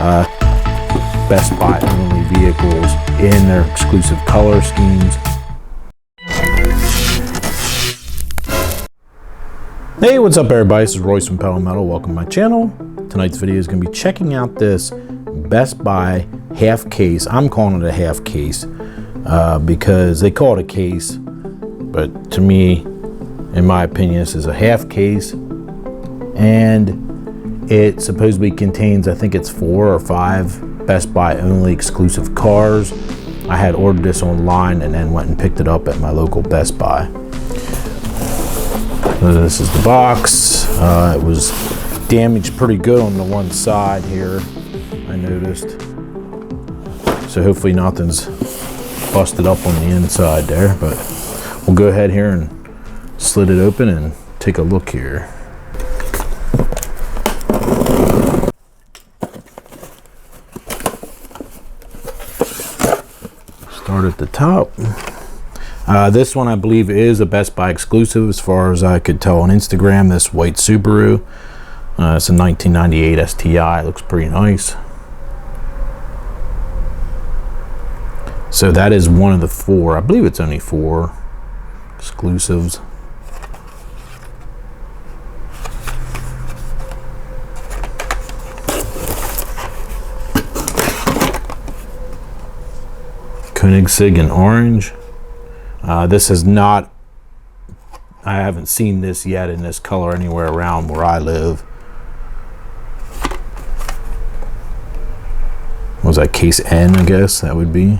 Best Buy only vehicles in their exclusive color schemes. Hey, what's up everybody? This is Royce from Pedal Metal. Welcome to my channel. Tonight's video is going to be checking out this Best Buy half case. I'm calling it a half case because they call it a case, but to me, in my opinion, this is a half case, and it supposedly contains, I think it's 4 or 5 Best Buy only exclusive cars. I had ordered this online and then went and picked it up at my local Best Buy. So this is the box. It was damaged pretty good on the one side here, I noticed. So hopefully nothing's busted up on the inside there, but we'll go ahead here and slit it open and take a look here. Start at the top. This one I believe is a Best Buy exclusive as far as I could tell on Instagram. This white Subaru. It's a 1998 STI. It looks pretty nice. So that is one of the 4. I believe it's only 4 exclusives. Koenigsegg in orange. This is not, I haven't seen this yet in this color anywhere around where I live. What was that, case N, I guess that would be.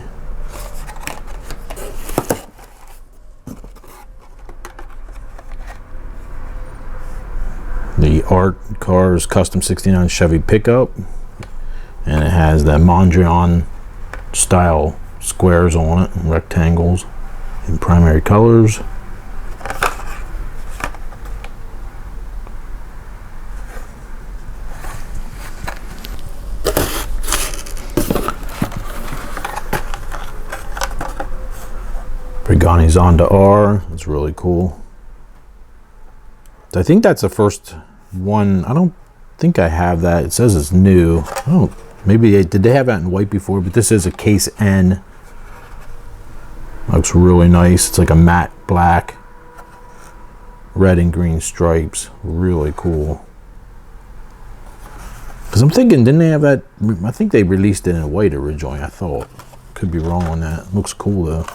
The Art Cars Custom 69 Chevy pickup, and it has that Mondrian style squares on it, rectangles in primary colors. Pagani Zonda R, it's really cool. I think that's the first one. I don't think I have that. It says it's new. Oh, maybe did they have that in white before, but this is a case N. Looks really nice. It's like a matte black, red and green stripes. Really cool. Because I'm thinking, didn't they have that? I think they released it in white originally, I thought. Could be wrong on that. Looks cool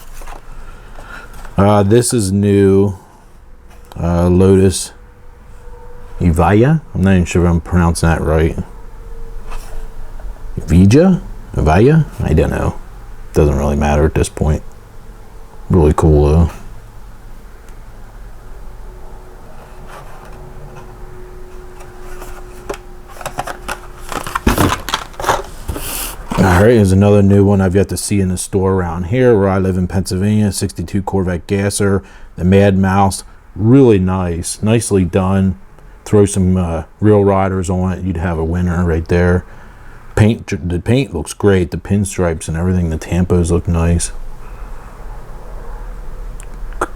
though. This is new. Lotus Evija. I'm not even sure if I'm pronouncing that right. Evija? I don't know. Doesn't really matter at this point. Really cool though. Alright, here's another new one I've yet to see in the store around here where I live in Pennsylvania. 62 Corvette Gasser, the Mad Mouse. Really nice, nicely done. Throw some real riders on it, you'd have a winner right there. The paint looks great. The pinstripes and everything, the tampos look nice.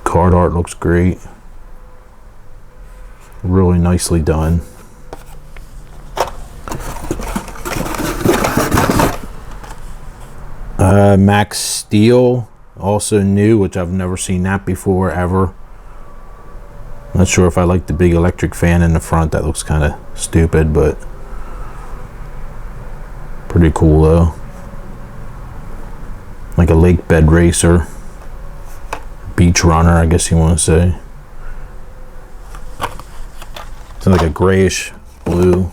Card art looks great. Really nicely done. Max Steel, also new, which I've never seen that before ever. Not sure if I like the big electric fan in the front. That looks kind of stupid, but pretty cool though. Like a lake bed racer, beach runner, I guess you want to say. It's like a grayish blue.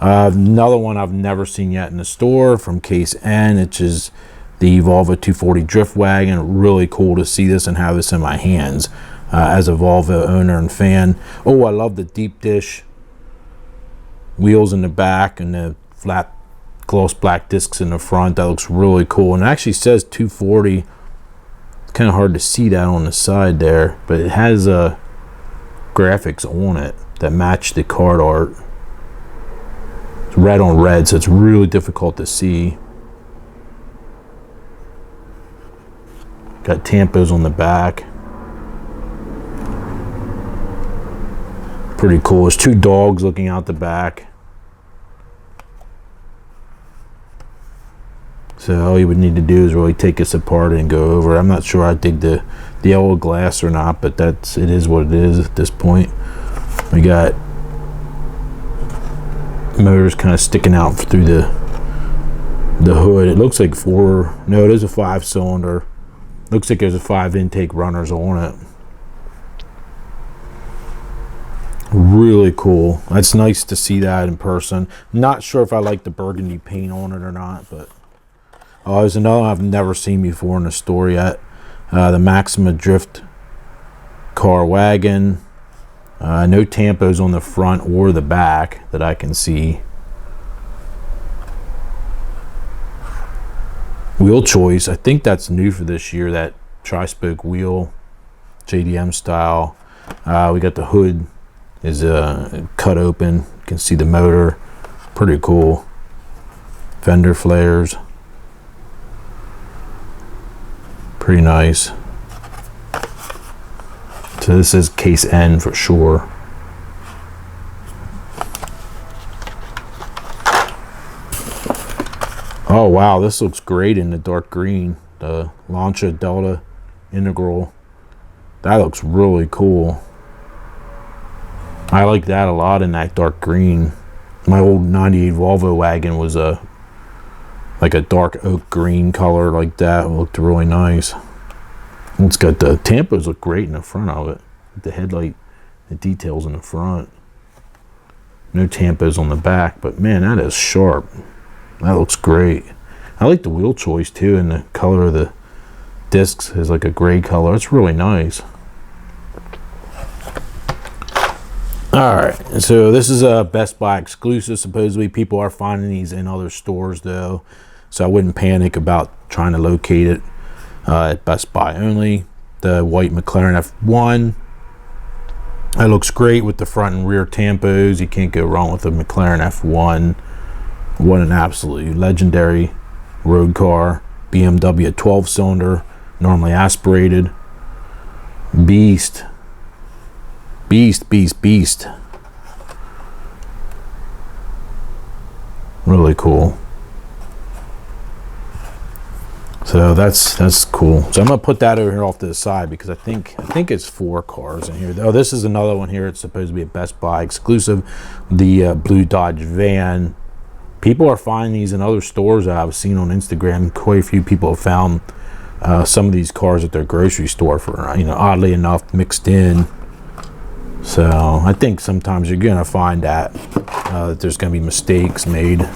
Another one I've never seen yet in the store from Case N, which is the Volvo 240 Drift Wagon. Really cool to see this and have this in my hands as a Volvo owner and fan. Oh, I love the deep dish wheels in the back and the flat gloss black discs in the front. That looks really cool, and it actually says 240. It's kind of hard to see that on the side there, but it has graphics on it that match the card art. It's red on red, so it's really difficult to see. Got tampos on the back. Pretty cool. There's two dogs looking out the back. So all you would need to do is really take this apart and go over. I'm not sure I dig the yellow glass or not, but it is what it is at this point. We got motors kind of sticking out through the hood. It looks like it is a 5-cylinder. Looks like there's a 5 intake runners on it. Really cool. That's nice to see that in person. Not sure if I like the burgundy paint on it or not, but there's another one I've never seen before in the store yet. The Maxima Drift car wagon. No tampos on the front or the back that I can see. Wheel choice, I think that's new for this year, that tri-spoke wheel, JDM style. We got the hood is cut open. You can see the motor. Pretty cool. Fender flares. Pretty nice. So this is case N for sure. Oh wow, this looks great in the dark green. The Lancia Delta Integral. That looks really cool. I like that a lot in that dark green. My old 98 Volvo wagon was like a dark oak green color like that. It looked really nice. It's got the tampos look great in the front of it. The headlight, the details in the front. No tampos on the back, but man, that is sharp. That looks great. I like the wheel choice too, and the color of the discs is like a gray color. It's really nice. Alright, so this is a Best Buy exclusive. Supposedly people are finding these in other stores though, so I wouldn't panic about trying to locate it at Best Buy only. The white McLaren F1. That looks great with the front and rear tampos. You can't go wrong with the McLaren F1. What an absolutely legendary road car. BMW 12-cylinder, normally aspirated. Beast. Really cool. So that's cool. So I'm gonna put that over here off to the side because I think it's 4 cars in here. Oh, this is another one here. It's supposed to be a Best Buy exclusive. The blue Dodge van. People are finding these in other stores that I've seen on Instagram. Quite a few people have found some of these cars at their grocery store for, oddly enough, mixed in. So I think sometimes you're gonna find that there's gonna be mistakes made.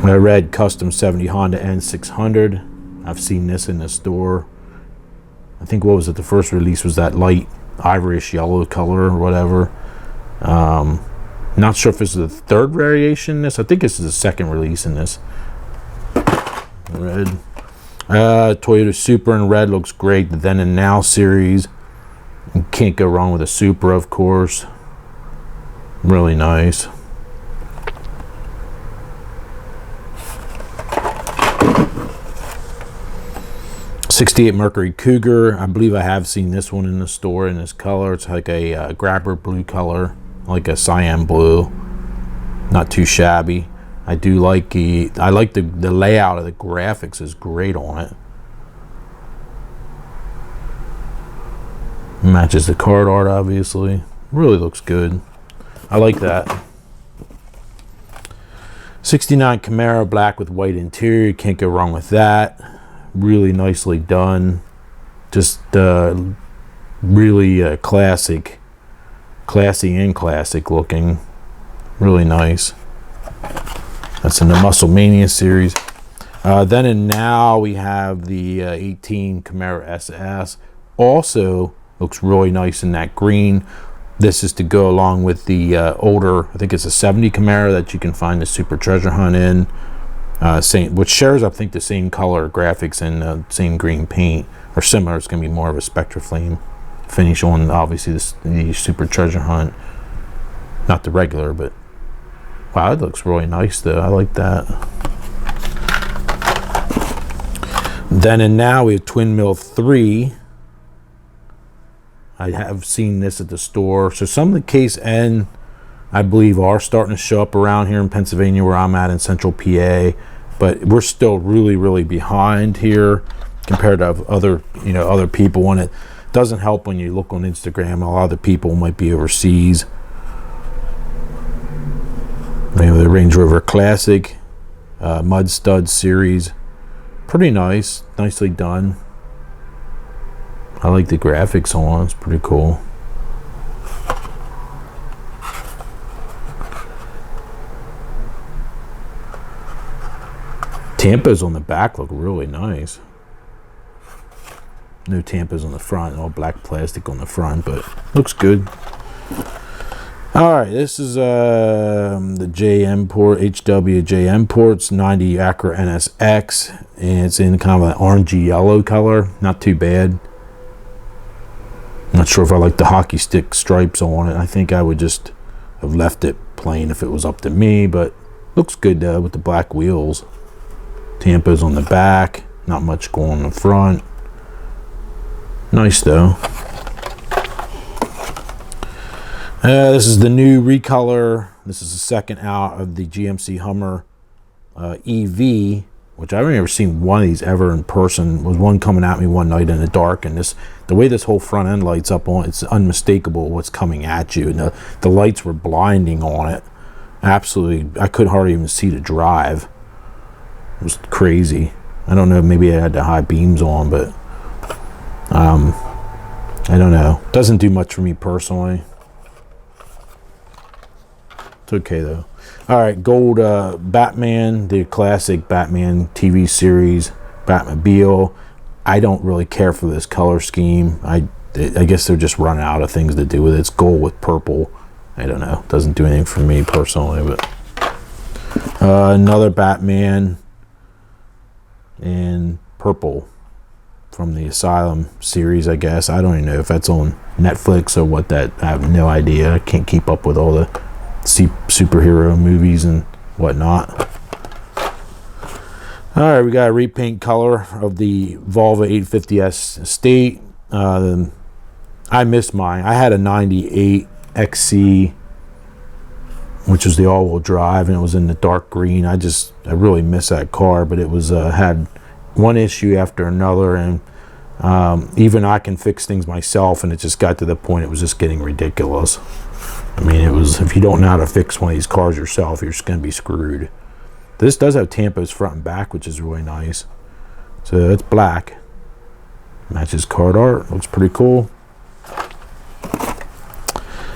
I read Custom 70 Honda N600. I've seen this in the store. I think, what was it? The first release was that light ivorish yellow color or whatever. Not sure if this is the 3rd variation in this. I think this is the 2nd release in this. Red. Toyota Supra in red looks great. The Then and Now series. You can't go wrong with a Supra, of course. Really nice. '68 Mercury Cougar. I believe I have seen this one in the store in this color. It's like a grabber blue color, like a cyan blue. Not too shabby. I like the layout of the graphics is great on it. Matches the card art, obviously. Really looks good. I like that. '69 Camaro, black with white interior. Can't go wrong with that. Really nicely done. Just really classy and classic looking. Really nice. That's in the Muscle Mania series. Then and Now we have the 18 Camaro SS. Also looks really nice in that green. This is to go along with the older, I think it's a 70 Camaro that you can find the Super Treasure Hunt in. Which shares, I think, the same color graphics and same green paint, or similar. It's going to be more of a Spectra Flame finish on, obviously, the Super Treasure Hunt. Not the regular, but wow, it looks really nice though. I like that. Then and Now we have Twin Mill 3. I have seen this at the store. So some of the Case N, I believe, are starting to show up around here in Pennsylvania where I'm at in central PA. but we're still really behind here compared to other people, and it doesn't help when you look on Instagram. A lot of the people might be overseas. We have the Range Rover Classic Mud Stud Series. Pretty nice, nicely done. I like the graphics on, it's pretty cool. Tampos on the back look really nice. No tampos on the front, all black plastic on the front, but looks good. Alright, this is the JM port, HWJM ports, 90 Acura NSX, and it's in kind of an orangey yellow color. Not too bad. Not sure if I like the hockey stick stripes on it. I think I would just have left it plain if it was up to me, but looks good with the black wheels. Tampos on the back, not much going on the front. Nice though. This is the new recolor. This is the second out of the GMC Hummer EV, which I've never seen one of these ever in person. Was one coming at me one night in the dark, and the way this whole front end lights up on it's unmistakable what's coming at you, and the lights were blinding on it. Absolutely, I could hardly even see the drive. It was crazy. I don't know, maybe I had the high beams on, but I don't know. Doesn't do much for me personally. It's okay though. All right, gold Batman, the classic Batman TV series, Batmobile. I don't really care for this color scheme. I guess they're just running out of things to do with it. It's gold with purple. I don't know. Doesn't do anything for me personally, but another Batman in purple from the Asylum series, I guess. I don't even know if that's on Netflix or what that. I have no idea. I can't keep up with all the superhero movies and whatnot. All right, we got a repaint color of the Volvo 850S Estate. I missed mine. I had a 98 XC, which was the all-wheel drive, and it was in the dark green. I really miss that car, but it was had one issue after another, and even I can fix things myself, and it just got to the point it was just getting ridiculous. I mean, it was, if you don't know how to fix one of these cars yourself, you're just going to be screwed. This does have tampos front and back, which is really nice. So it's black. Matches card art. Looks pretty cool.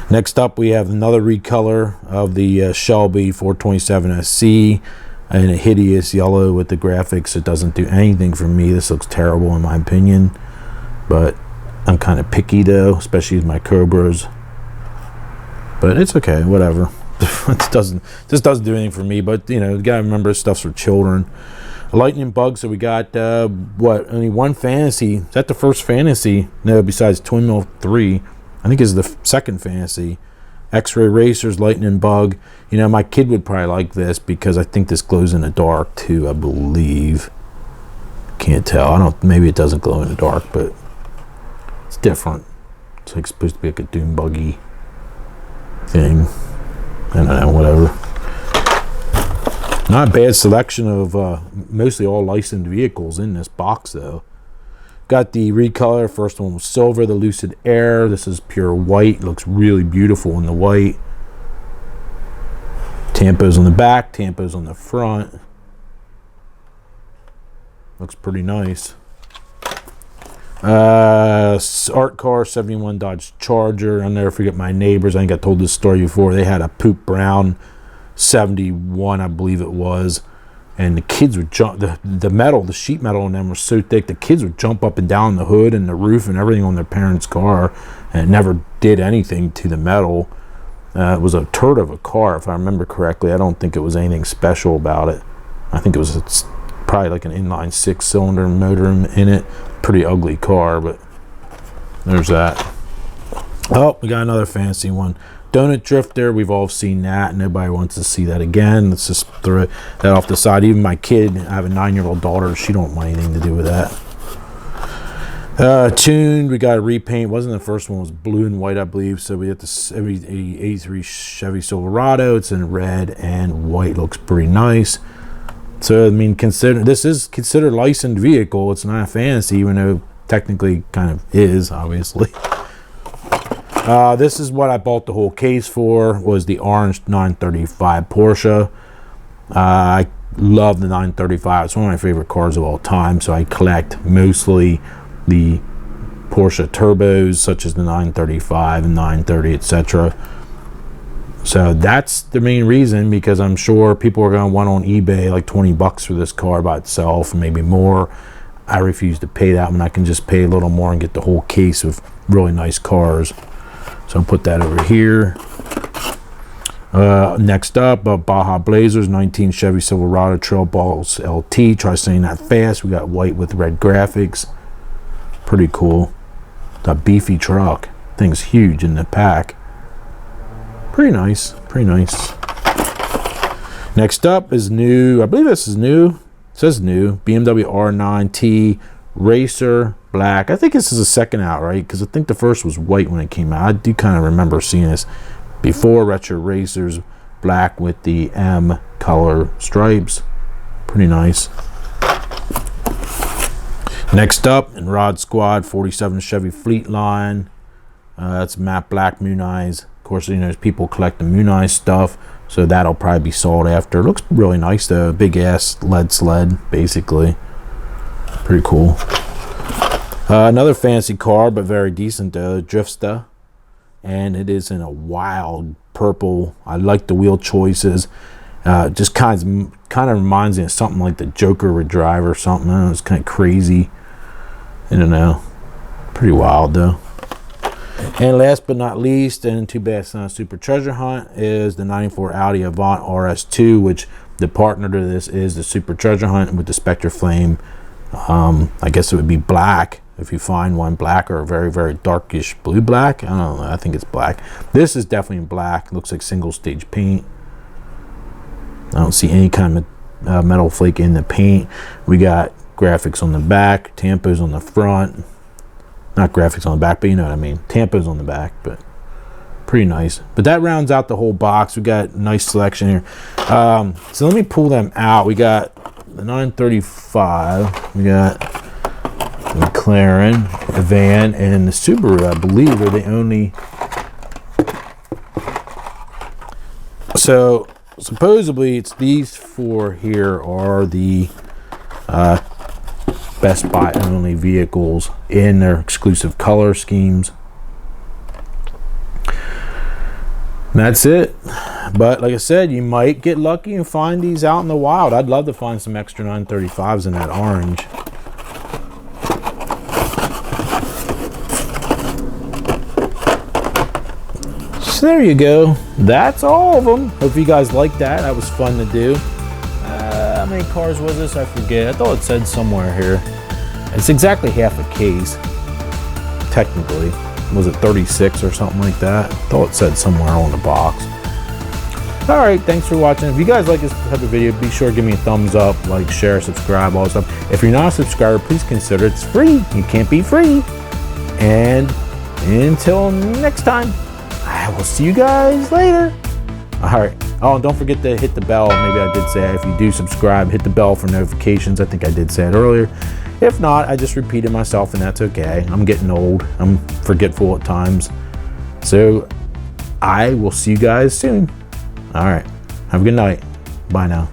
Next up, we have another recolor of the Shelby 427 SC in a hideous yellow with the graphics. It doesn't do anything for me. This looks terrible in my opinion, but I'm kind of picky though, especially with my Cobras. But it's okay, whatever. It doesn't do anything for me. But you know, you gotta remember this stuff's for children. A Lightning Bug. So we got only one Fantasy. Is that the first Fantasy? No, besides Twin Mill 3. I think it's the second Fantasy. X-Ray Racers, Lightning Bug. You know, my kid would probably like this because I think this glows in the dark too, I believe. Can't tell. Maybe it doesn't glow in the dark, but it's different. It's like supposed to be like a dune buggy thing. I don't know, whatever. Not a bad selection of mostly all licensed vehicles in this box though. Got the recolor. First one was silver, the Lucid Air. This is pure white. Looks really beautiful in the white. Tampos on the back, tampos on the front. Looks pretty nice. Art car, 71 Dodge Charger. I'll never forget my neighbors. I think I told this story before. They had a poop brown 71, I believe it was. And the kids would jump, the sheet metal on them was so thick, the kids would jump up and down the hood and the roof and everything on their parents' car, and it never did anything to the metal. It was a turd of a car, if I remember correctly. I don't think it was anything special about it. I think it was probably like an inline 6-cylinder motor in it. Pretty ugly car, but there's that. Oh, we got another fancy one. Donut Drifter, we've all seen that. Nobody wants to see that again. Let's just throw that off the side. Even my kid, I have a 9-year-old daughter, she don't want anything to do with that. Tuned, we got a repaint. Wasn't the first one, was blue and white, I believe. So we got the 83 Chevy Silverado. It's in red and white. Looks pretty nice. So I mean, this is considered licensed vehicle. It's not a fantasy, even though technically kind of is, obviously. This is what I bought the whole case for, was the orange 935 Porsche. I love the 935. It's one of my favorite cars of all time. So I collect mostly the Porsche turbos, such as the 935 and 930, etc. So that's the main reason, because I'm sure people are going to want on eBay like 20 bucks for this car by itself, maybe more. I refuse to pay that when I can just pay a little more and get the whole case of really nice cars. So I'll put that over here. Next up, Baja Blazers 19 Chevy Silverado Trail Balls LT. Try saying that fast. We got white with red graphics. Pretty cool. That beefy truck. Thing's huge in the pack. Pretty nice. Pretty nice. Next up is new. I believe this is new. It says new. BMW R9T Racer Black. I think this is a second out, right? Because I think the first was white when it came out. I do kind of remember seeing this before. Retro Racers Black with the M color stripes. Pretty nice. Next up, in Rod Squad 47 Chevy Fleetline. That's matte black Moon Eyes. Of course, you know, there's people collecting Moon Eyes stuff, so that'll probably be sold after. It looks really nice though. Big ass lead sled, basically. Pretty cool. Another fancy car, but very decent though, Drifsta. And it is in a wild purple. I like the wheel choices. Just kind of reminds me of something like the Joker would drive or something. I don't know, it's kind of crazy. I don't know. Pretty wild though. And last but not least, and too bad it's not a super treasure hunt, is the 94 Audi Avant RS2, which the partner to this is the super treasure hunt with the Spectre Flame. I guess it would be black if you find one, black or a very, very darkish blue black. I don't know. I think it's black. This is definitely black. Looks like single stage paint. I don't see any kind of metal flake in the paint. We got graphics on the back, tampos on the front. Not graphics on the back, but you know what I mean. Tampos on the back, but pretty nice. But that rounds out the whole box. We got a nice selection here. So let me pull them out. We got the 935. We got the McLaren, the van, and the Subaru, I believe, are the only. So supposedly it's these four here are the Best Buy only vehicles in their exclusive color schemes. And that's it. But like I said, you might get lucky and find these out in the wild. I'd love to find some extra 935s in that orange. So there you go. That's all of them. Hope you guys liked that. That was fun to do. How many cars was this? I forget. I thought it said somewhere here. It's exactly half a case, technically. Was it 36 or something like that? I thought it said somewhere on the box. Alright, thanks for watching. If you guys like this type of video, be sure to give me a thumbs up, like, share, subscribe, all that stuff. If you're not a subscriber, please consider it. It's free. You can't be free. And until next time, I will see you guys later. Alright. Oh, and don't forget to hit the bell. Maybe I did say if you do subscribe, hit the bell for notifications. I think I did say it earlier. If not, I just repeated myself, and that's okay. I'm getting old. I'm forgetful at times. So I will see you guys soon. All right. Have a good night. Bye now.